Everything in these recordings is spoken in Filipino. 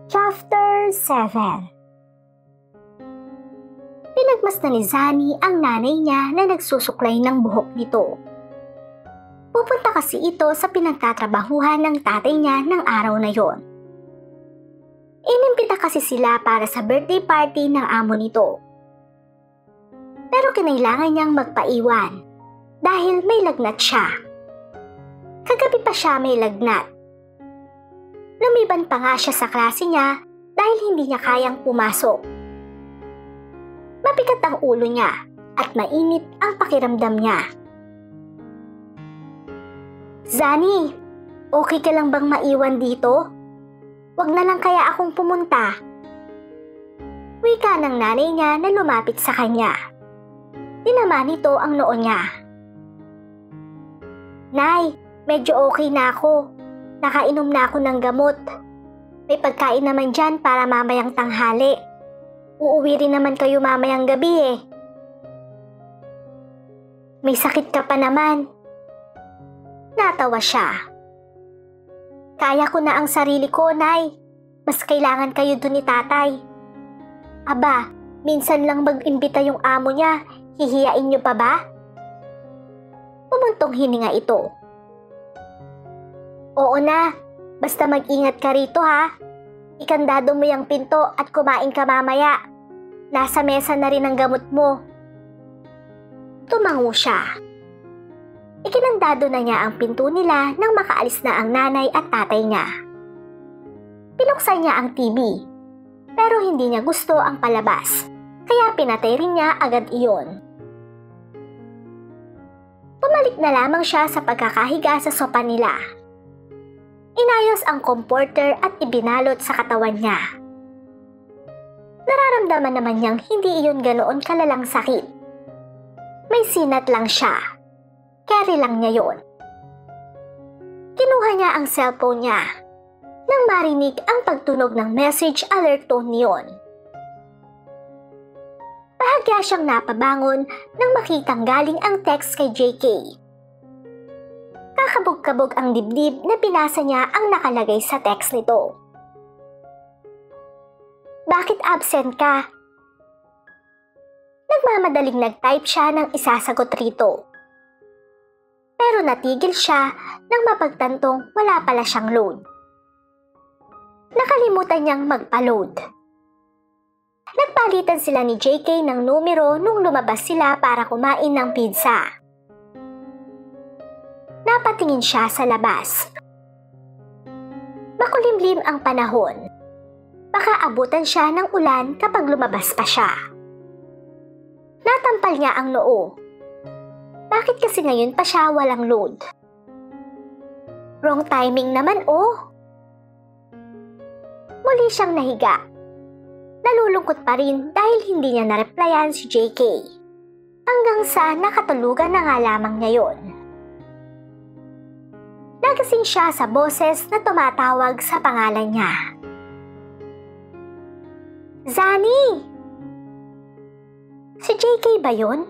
Chapter 7. Pinagmasdan ni Zani ang nanay niya na nagsusuklay ng buhok nito. Pupunta kasi ito sa pinagtatrabahuhan ng tatay niya ng araw na yon. Inimbita kasi sila para sa birthday party ng amo nito. Pero kinailangan niyang magpaiwan dahil may lagnat siya. Kagabi pa siya may lagnat. Lumiban pa nga siya sa klase niya dahil hindi niya kayang pumasok. Mabigat ang ulo niya at mainit ang pakiramdam niya. Zani, okay ka lang bang maiwan dito? Wag na lang kaya akong pumunta. Wika ng nanay niya na lumapit sa kanya. Tinama nito ang noo niya. Nay, medyo okay na ako. Nakainom na ako ng gamot. May pagkain naman dyan para mamayang tanghali. Uuwi rin naman kayo mamayang gabi eh. May sakit ka pa naman. Natawa siya. Kaya ko na ang sarili ko, Nay. Mas kailangan kayo dun ni tatay. Aba, minsan lang mag-imbita yung amo niya. Hihiyain niyo pa ba? Pumuntong hininga ito. Oo na, basta mag-ingat ka rito ha. Ikandado mo yung pinto at kumain ka mamaya. Nasa mesa na rin ang gamot mo. Tumango siya. Ikinandado na niya ang pinto nila nang makaalis na ang nanay at tatay niya. Pinuksan niya ang TV, pero hindi niya gusto ang palabas, kaya pinatay rin niya agad iyon. Pumalik na lamang siya sa pagkakahiga sa sopa nila. Inayos ang comforter at ibinalot sa katawan niya. Nararamdaman naman niyang hindi iyon ganoon kalalang sakit. May sinat lang siya. Carry lang niya yon. Kinuha niya ang cellphone niya nang marinig ang pagtunog ng message alert tone niyon. Bahagya siyang napabangon nang makitang galing ang text kay JK. Kakabog-kabog ang dibdib na binasa niya ang nakalagay sa text nito. Bakit absent ka? Nagmamadaling nag-type siya ng isasagot rito. Pero natigil siya nang mapagtantong wala pala siyang load. Nakalimutan niyang magpa-load. Nagpalitan sila ni JK ng numero nung lumabas sila para kumain ng pizza. Napatingin siya sa labas. Makulimlim ang panahon. Baka abutan siya ng ulan kapag lumabas pa siya. Natampal niya ang noo. Bakit kasi ngayon pa siya walang load? Wrong timing naman oh. Muli siyang nahiga. Nalulungkot pa rin dahil hindi niya na-replyan si JK. Hanggang sa nakatulugan na nga lamang niya yon. Nagising siya sa boses na tumatawag sa pangalan niya. Zani! Si JK ba yun?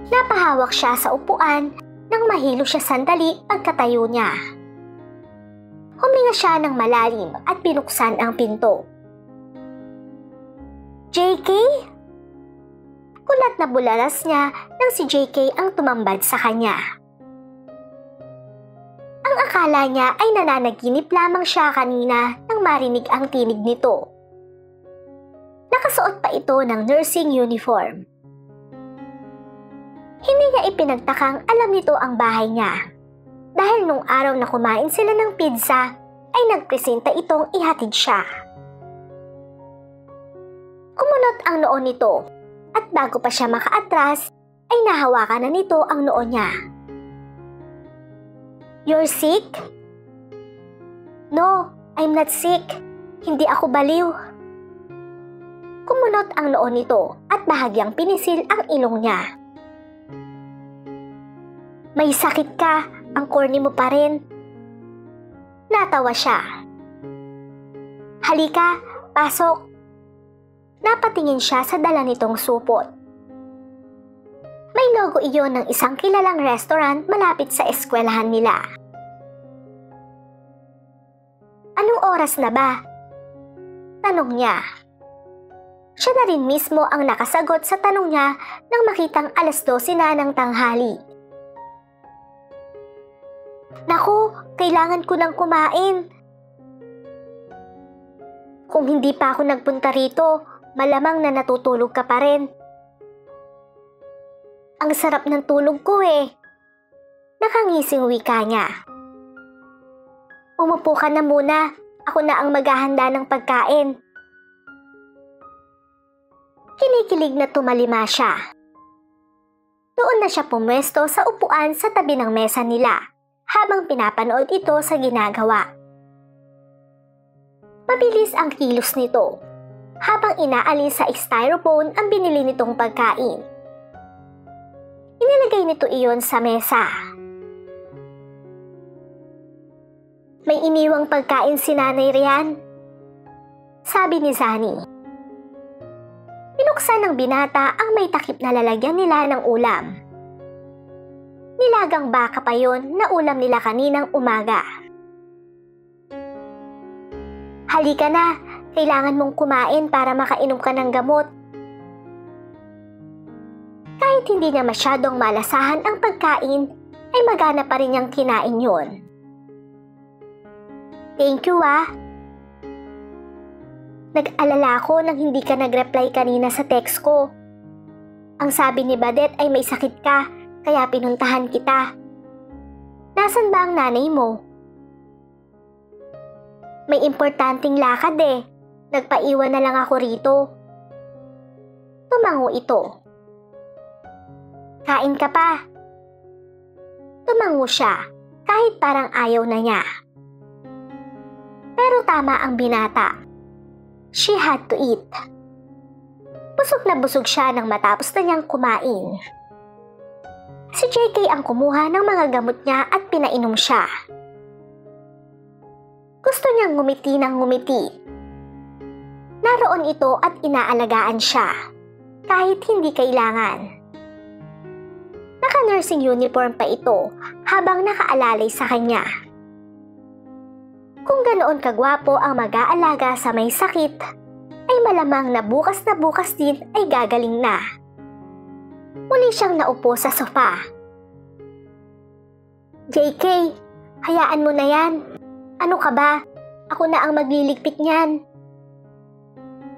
Napahawak siya sa upuan nang mahilo siya sandali pagkatayo niya. Huminga siya ng malalim at binuksan ang pinto. JK? Kulat na bulalas niya nang si JK ang tumambad sa kanya. Ang akala niya ay nananaginip lamang siya kanina nang marinig ang tinig nito. Nakasuot pa ito ng nursing uniform. Hindi niya ipinagtakang alam nito ang bahay niya. Dahil nung araw na kumain sila ng pizza, ay nagpresenta itong ihatid siya. Kumunot ang noo nito at bago pa siya makaatras, ay nahawakan na nito ang noo niya. You're sick? No, I'm not sick. Hindi ako baliw. Kumunot ang noo nito at bahagyang pinisil ang ilong niya. May sakit ka, ang corny mo pa rin. Natawa siya. Halika, pasok. Napatingin siya sa dala nitong supot. May logo iyon ng isang kilalang restaurant malapit sa eskwelahan nila. Anong oras na ba? Tanong niya. Siya na rin mismo ang nakasagot sa tanong niya nang makitang 12:00 na ng tanghali. Naku, kailangan ko nang kumain. Kung hindi pa ako nagpunta rito, malamang na natutulog ka pa rin. Ang sarap ng tulog ko eh. Nakangising wika niya. Umupo ka na muna, ako na ang maghahanda ng pagkain. Kinikilig na tumalima siya. Doon na siya pumwesto sa upuan sa tabi ng mesa nila habang pinapanood ito sa ginagawa. Mabilis ang kilos nito habang inaalis sa styrofoam ang binili nitong pagkain. Inilagay nito iyon sa mesa. May iniwang pagkain si Nanay Rian, sabi ni Zani. Binuksan ng binata ang may takip na lalagyan nila ng ulam. Nilagang baka pa yon na ulam nila kaninang umaga. Halika na, kailangan mong kumain para makainom ka ng gamot. Kahit hindi niya masyadong malasahan ang pagkain, ay magana pa rin niyang kinain yun. Thank you ah. Nag-alala ko nang hindi ka nag-reply kanina sa text ko. Ang sabi ni Badet ay may sakit ka, kaya pinuntahan kita. Nasaan ba ang nanay mo? May importanteng lakad eh. Nagpaiwan na lang ako rito. Tumango ito. Kain ka pa. Tumango siya, kahit parang ayaw na niya. Pero tama ang binata. She had to eat. Busog na busog siya nang matapos na niyang kumain. Si JK ang kumuha ng mga gamot niya at pinainom siya. Gusto niyang ngumiti ng ngumiti. Naroon ito at inaalagaan siya, kahit hindi kailangan. Naka-nursing uniform pa ito habang nakaalalay sa kanya. Kung ganoon kagwapo ang mag-aalaga sa may sakit, ay malamang na bukas din ay gagaling na. Muli siyang naupo sa sofa. JK, hayaan mo na yan. Ano ka ba? Ako na ang magliligpit niyan.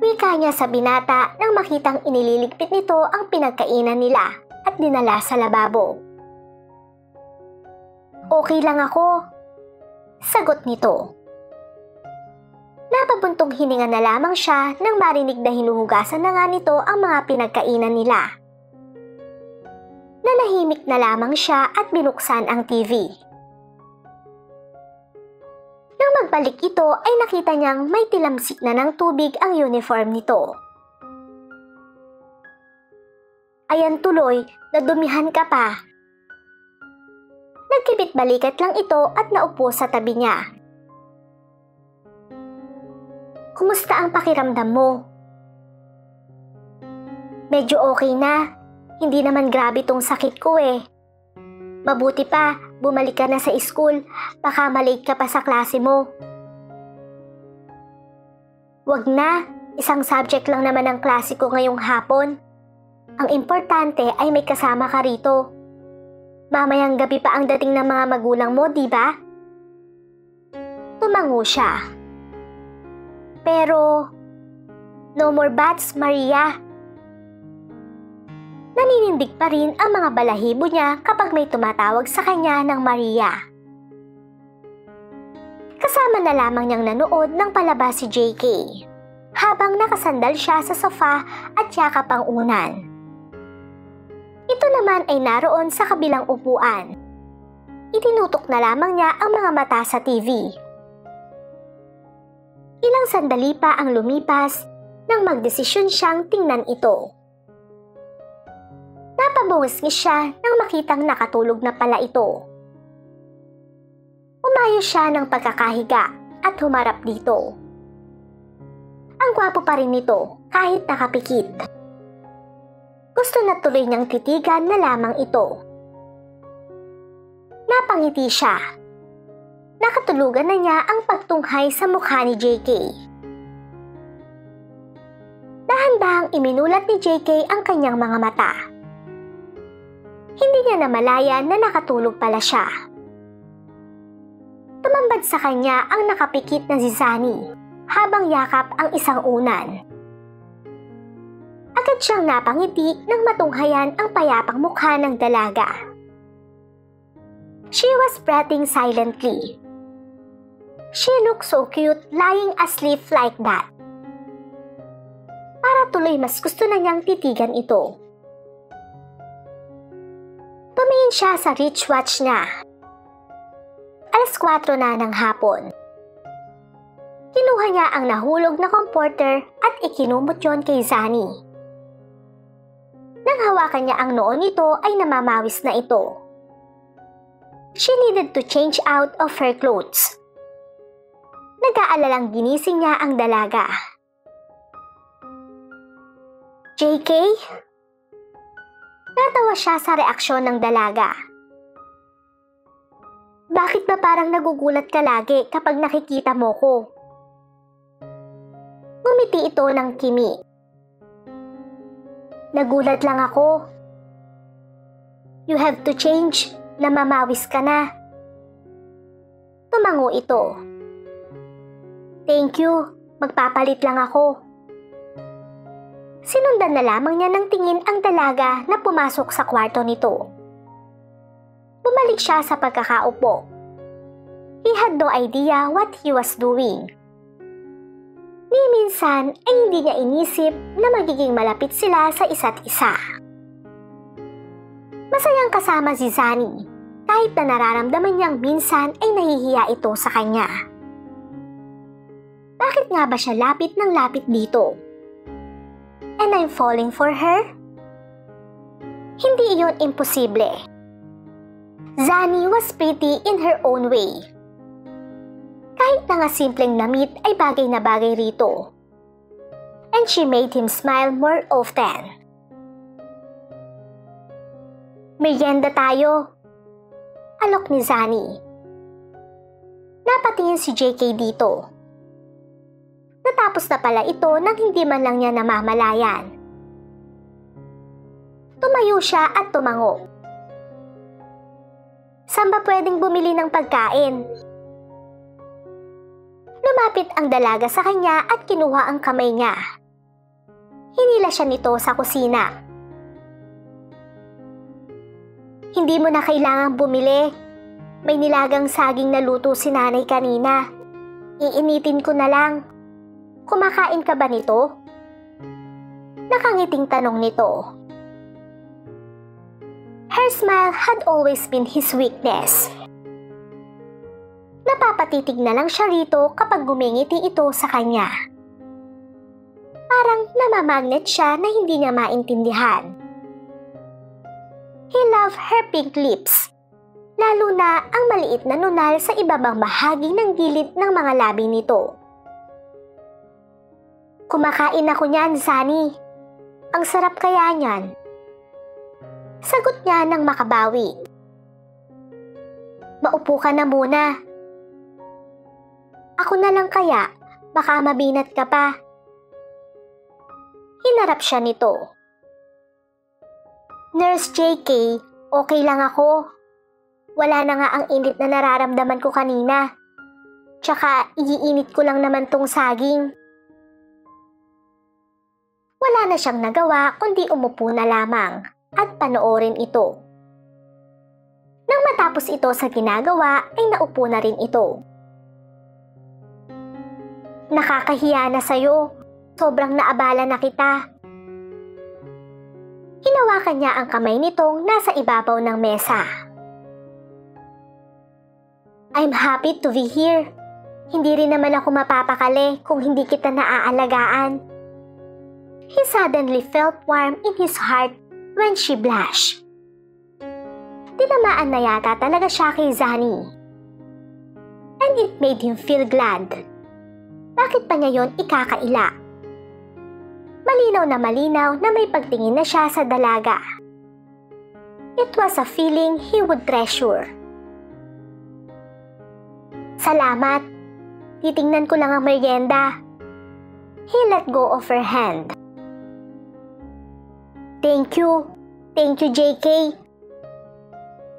Wika niya sa binata nang makitang inililigpit nito ang pinagkainan nila at dinala sa lababo. Okay lang ako, sagot nito. Napabuntong hininga na lamang siya nang marinig na hinuhugasan na nga nito ang mga pinagkainan nila. Nanahimik na lamang siya at binuksan ang TV. Nang magbalik ito ay nakita niyang may tilamsik na ng tubig ang uniform nito. Ayan tuloy, nadumihan ka pa. Nagkibit balikat lang ito at naupo sa tabi niya. Kumusta ang pakiramdam mo? Medyo okay na. Hindi naman grabe tong sakit ko eh. Mabuti pa, bumalik ka na sa school. Baka malate ka pa sa klase mo. Wag na, isang subject lang naman ang klase ko ngayong hapon. Ang importante ay may kasama ka rito. Mamayang gabi pa ang dating ng mga magulang mo, di ba? Tumango siya. Pero, no more bats, Maria. Naninindig pa rin ang mga balahibo niya kapag may tumatawag sa kanya ng Maria. Kasama na lamang niyang nanood ng palabas si JK, habang nakasandal siya sa sofa at yakap ang unan. Ito naman ay naroon sa kabilang upuan. Itinutok na lamang niya ang mga mata sa TV. Ilang sandali pa ang lumipas nang magdesisyon siyang tingnan ito. Napabungis siya nang makitang nakatulog na pala ito. Umayos siya ng pagkakahiga at humarap dito. Ang gwapo pa rin nito kahit nakapikit. Gusto na tuloy niyang titigan na lamang ito. Napangiti siya. Nakatulugan na niya ang pagtunghay sa mukha ni JK. Biglang iminulat ni JK ang kanyang mga mata. Hindi niya namalayan na nakatulog pala siya. Tumambad sa kanya ang nakapikit na si Sunny habang yakap ang isang unan. Agad siyang napangiti nang matunghayan ang payapang mukha ng dalaga. She was breathing silently. She looked so cute lying asleep like that. Para tuloy mas gusto na niyang titigan ito. Tumingin siya sa wristwatch niya. 4:00 na ng hapon. Kinuha niya ang nahulog na comforter at ikinumot yon kay Sunny. Nang hawakan niya ang noo nito ay namamawis na ito. She needed to change out of her clothes. Nag-aalalang ginising niya ang dalaga. JK? Natawa siya sa reaksyon ng dalaga. Bakit ba parang nagugulat ka lagi kapag nakikita mo ko? Ngumiti ito ng kimi. Nagulat lang ako. You have to change, namamawis ka na. Tumango ito. Thank you, magpapalit lang ako. Sinundan na lamang niya ng tingin ang dalaga na pumasok sa kwarto nito. Bumalik siya sa pagkakaupo. He had no idea what he was doing. Ni minsan ay hindi niya inisip na magiging malapit sila sa isa't isa. Masayang kasama si Sunny, kahit na nararamdaman niyang minsan ay nahihiya ito sa kanya. Bakit nga ba siya lapit ng lapit dito? And I'm falling for her? Hindi iyon imposible. Sunny was pretty in her own way. Kahit na nga simpleng namit ay bagay na bagay rito. And she made him smile more often. Merienda tayo. Alok ni Sunny. Napatingin si JK dito. Natapos na pala ito nang hindi man lang niya namamalayan. Tumayo siya at tumango. Saan ba pwedeng bumili ng pagkain? Lumapit ang dalaga sa kanya at kinuha ang kamay niya. Hinila siya nito sa kusina. Hindi mo na kailangang bumili. May nilagang saging na luto si nanay kanina. Iinitin ko na lang. Kumakain ka ba nito? Nakangiting tanong nito. Her smile had always been his weakness. Napapatitig na lang siya rito kapag gumingiti ito sa kanya. Parang namamagnet siya na hindi niya maintindihan. He loved her pink lips, lalo na ang maliit na nunal sa ibabang bahagi ng gilid ng mga labi nito. Kumakain ako niyan, Sunny. Ang sarap kaya niyan. Sagot niya ng makabawi. Maupo ka na muna. Ako na lang kaya, baka mabinat ka pa. Hinarap siya nito. Nurse JK, okay lang ako. Wala na nga ang init na nararamdaman ko kanina. Tsaka iiinit ko lang naman tong saging. Wala na siyang nagawa kundi umupo na lamang at panoorin ito. Nang matapos ito sa ginagawa ay naupo na rin ito. Nakakahiya na sa'yo. Sobrang naabala na kita. Hinawakan niya ang kamay nitong nasa ibabaw ng mesa. I'm happy to be here. Hindi rin naman ako mapapakali kung hindi kita naaalagaan. He suddenly felt warm in his heart when she blushed. Tinamaan na yata talaga siya kay Sunny. And it made him feel glad. Bakit pa niya yon ikakaila? Malinaw na may pagtingin na siya sa dalaga. It was a feeling he would treasure. Salamat. Titingnan ko lang ang merienda. He let go of her hand. Thank you. Thank you, JK.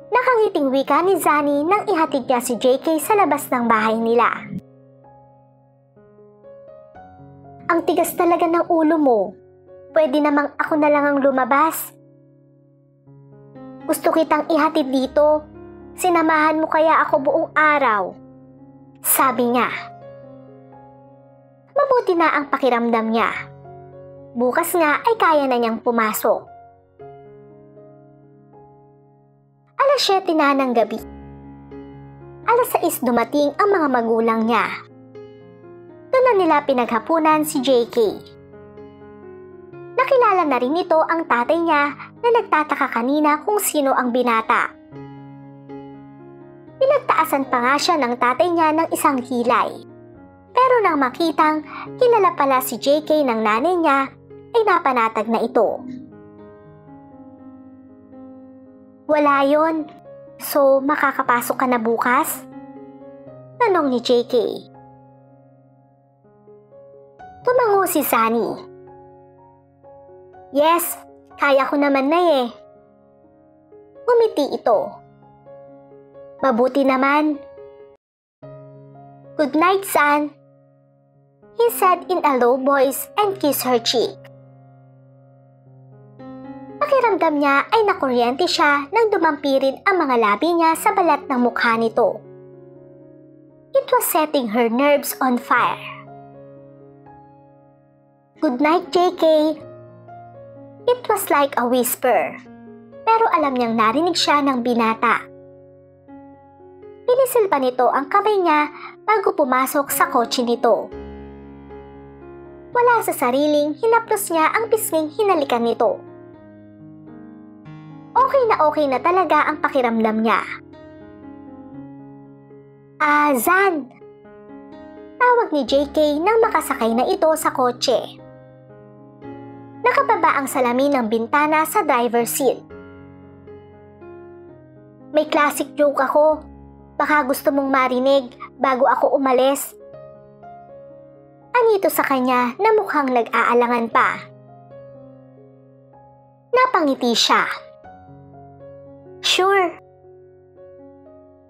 Nakangiting wika ni Zani nang ihatid niya si JK sa labas ng bahay nila. Ang tigas talaga ng ulo mo. Pwede namang ako na lang ang lumabas. Gusto kitang ihatid dito. Sinamahan mo kaya ako buong araw. Sabi niya. Mabuti na ang pakiramdam niya. Bukas nga ay kaya na niyang pumasok. 7:00 na ng gabi. 6:00 dumating ang mga magulang niya. Doon na nila pinaghapunan si JK. Nakilala na rin nito ang tatay niya na nagtataka kanina kung sino ang binata. Pinagtaasan pa nga siya ng tatay niya ng isang hilay. Pero nang makitang kilala pala si JK ng nanay niya, ay napanatag na ito. Wala yon. So, makakapasok ka na bukas? Tanong ni JK. Tumango si Zani. Yes, kaya ko naman na eh. Umiti ito. Mabuti naman. Good night, son. He said in a low voice and kissed her cheek. Pakiramdam niya ay nakuryente siya nang dumampirin ang mga labi niya sa balat ng mukha nito. It was setting her nerves on fire. Good night, JK. It was like a whisper, pero alam niyang narinig siya ng binata. Pinisil pa nito ang kamay niya bago pumasok sa kotse nito. Wala sa sariling hinaplos niya ang pisnging hinalikan nito. Okay na talaga ang pakiramdam niya. Zan! Tawag ni JK nang makasakay na ito sa kotse. Nakababa ang salamin ng bintana sa driver's seat. May classic joke ako. Baka gusto mong marinig bago ako umalis. Anito sa kanya na mukhang nag-aalangan pa. Napangiti siya. Sure.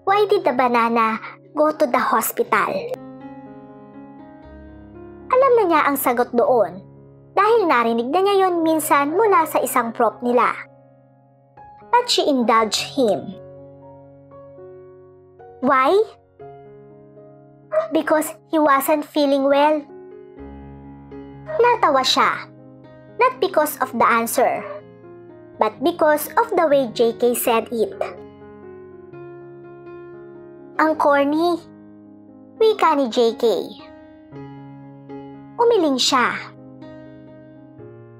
Why did the banana go to the hospital? Alam na niya ang sagot doon dahil narinig na niya yon minsan mula sa isang prop nila. But she indulged him. Why? Because he wasn't feeling well. Natawa siya. Not because of the answer, but because of the way JK said it. Ang corny. Wika ni JK. Umiling siya.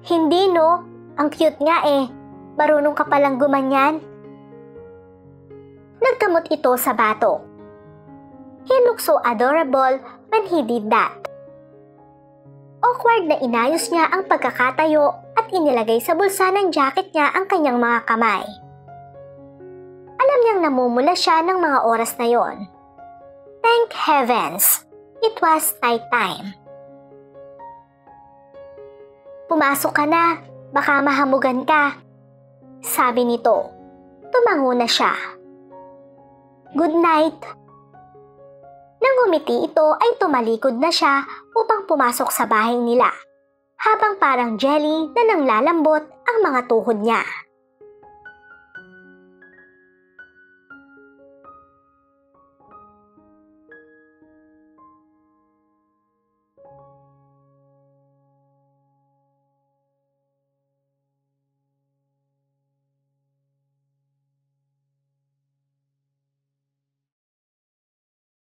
Hindi no, ang cute nga eh. Marunong ka palang gumanyan. Nagkamot ito sa batok. He looked so adorable when he did that. Awkward na inayos niya ang pagkakatayo at inilagay sa bulsa ng jacket niya ang kanyang mga kamay. Alam niyang namumula siya ng mga oras na yon. Thank heavens, it was night time. Pumasok ka na, baka mahamugan ka, sabi nito. Tumango na siya. Good night. Nang umiti ito ay tumalikod na siya upang pumasok sa bahay nila, habang parang jelly na nanglalambot ang mga tuhod niya.